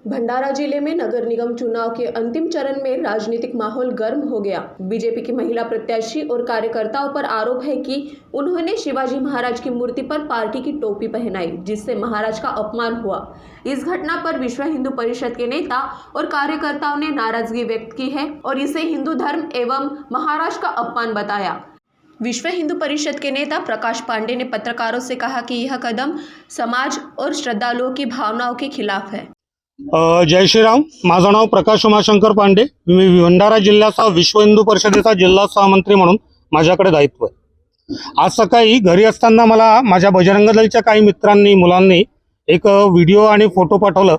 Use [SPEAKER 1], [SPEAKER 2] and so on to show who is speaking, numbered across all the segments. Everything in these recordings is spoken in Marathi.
[SPEAKER 1] भंडारा जिले में नगर निगम चुनाव के अंतिम चरण में राजनीतिक माहौल गर्म हो गया। बीजेपी की महिला प्रत्याशी और कार्यकर्ताओं पर आरोप है कि उन्होंने शिवाजी महाराज की मूर्ति पर पार्टी की टोपी पहनाई, जिससे महाराज का अपमान हुआ। इस घटना पर विश्व हिंदू परिषद के नेता और कार्यकर्ताओं ने नाराजगी व्यक्त की है और इसे हिंदू धर्म एवं महाराज का अपमान बताया। विश्व हिंदू परिषद के नेता प्रकाश पांडे ने पत्रकारों से कहा कि यह कदम समाज और श्रद्धालुओं की भावनाओं के खिलाफ है।
[SPEAKER 2] जय श्रीराम। माझं नाव प्रकाश उमाशंकर पांडे। मी भंडारा जिल्ह्याचा विश्व हिंदू परिषदेचा जिल्हा सहमंत्री म्हणून माझ्याकडे दायित्व आहे। आज सकाळी घरी असताना मला माझ्या बजरंग दलच्या काही मित्रांनी मुलांनी एक व्हिडिओ आणि फोटो पाठवलं।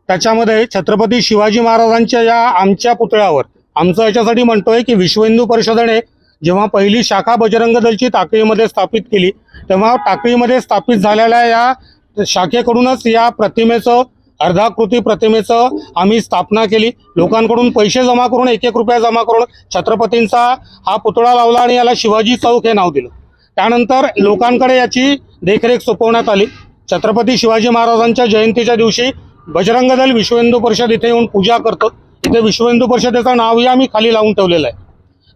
[SPEAKER 2] त्याच्यामध्ये छत्रपती शिवाजी महाराजांच्या या आमच्या पुतळ्यावर आमचं याच्यासाठी म्हणतोय की विश्व हिंदू परिषदेने जेव्हा पहिली शाखा बजरंग दलची टाकळीमध्ये स्थापित केली, तेव्हा टाकळीमध्ये स्थापित झालेल्या या शाखेकडूनच या प्रतिमेचं अर्धाकृती प्रतिमेचं आम्ही स्थापना केली। लोकांकडून पैसे जमा करून 1-1 रुपया जमा करून छत्रपतींचा हा पुतळा लावला आणि याला शिवाजी चौक हे नाव दिलं। त्यानंतर लोकांकडे याची देखरेख सोपवण्यात आली। छत्रपती शिवाजी महाराजांच्या जयंतीच्या दिवशी बजरंग दल विश्व हिंदू परिषद इथे येऊन पूजा करतो। इथे विश्व हिंदू परिषदेचं नावही आम्ही खाली लावून ठेवलेलं आहे।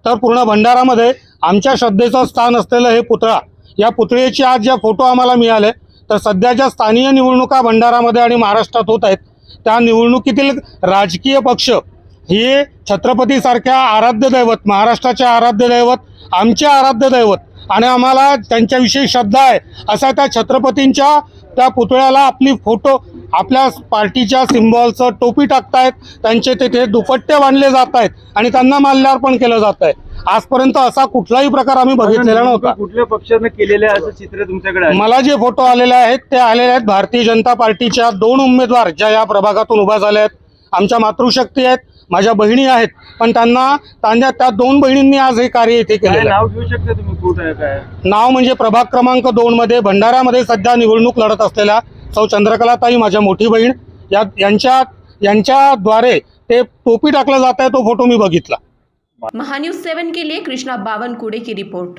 [SPEAKER 2] तर पूर्ण भंडारामध्ये आमच्या श्रद्धेचं स्थान असलेलं हे पुतळा, या पुतळ्याची आज ज्या फोटो आम्हाला मिळाले, तर सध्याच्या स्थानीय निवडणुका भंडारामध्ये आणि महाराष्ट्रात होत आहेत। त्या निवडणुकीतील राजकीय पक्ष हे छत्रपती सारख्या आराध्य दैवत, महाराष्ट्राचे आराध्य दैवत, आमचे आराध्य दैवत आणि आम्हाला त्यांच्याविषयी श्रद्धा आहे असा त्या छत्रपतींच्या त्या पुतळ्याला आपली फोटो, आपल्या पार्टीच्या सिम्बॉलचं टोपी टाकतायत, त्यांचे तिथे दुपट्टे बांधले जात आहेत आणि त्यांना माल्यार्पण केलं जात आहे। आजपर्यंत असा कुठलाही प्रकार आम्ही बघितलेला नव्हता।
[SPEAKER 3] कुठल्या पक्षाने केलेले असं चित्र तुमच्याकडे आहे?
[SPEAKER 2] मला जे फोटो आलेले आहेत ते आलेले आहेत भारतीय जनता पार्टीच्या 2 उमेदवार ज्या या प्रभागातून उभा झाल्या आहेत। आमच्या मातृशक्ती आहेत, माझ्या बहिणी आहेत, पण त्यांना त्या 2 बहिणींनी आज हे कार्य इथे केलेलं आहे।
[SPEAKER 3] नाव घेऊ शकता तुम्ही? कुठं आहे काय
[SPEAKER 2] नाव? म्हणजे प्रभाग क्रमांक 2 मध्ये भंडाऱ्यामध्ये सध्या निवडणूक लढत असलेल्या सौ चंद्रकलाताई, माझ्या मोठी बहीण, यांच्याद्वारे ते टोपी टाकलं जात आहे, तो फोटो मी बघितला।
[SPEAKER 1] महान्यूज 7 के लिए कृष्णा बावनकुड़े की रिपोर्ट।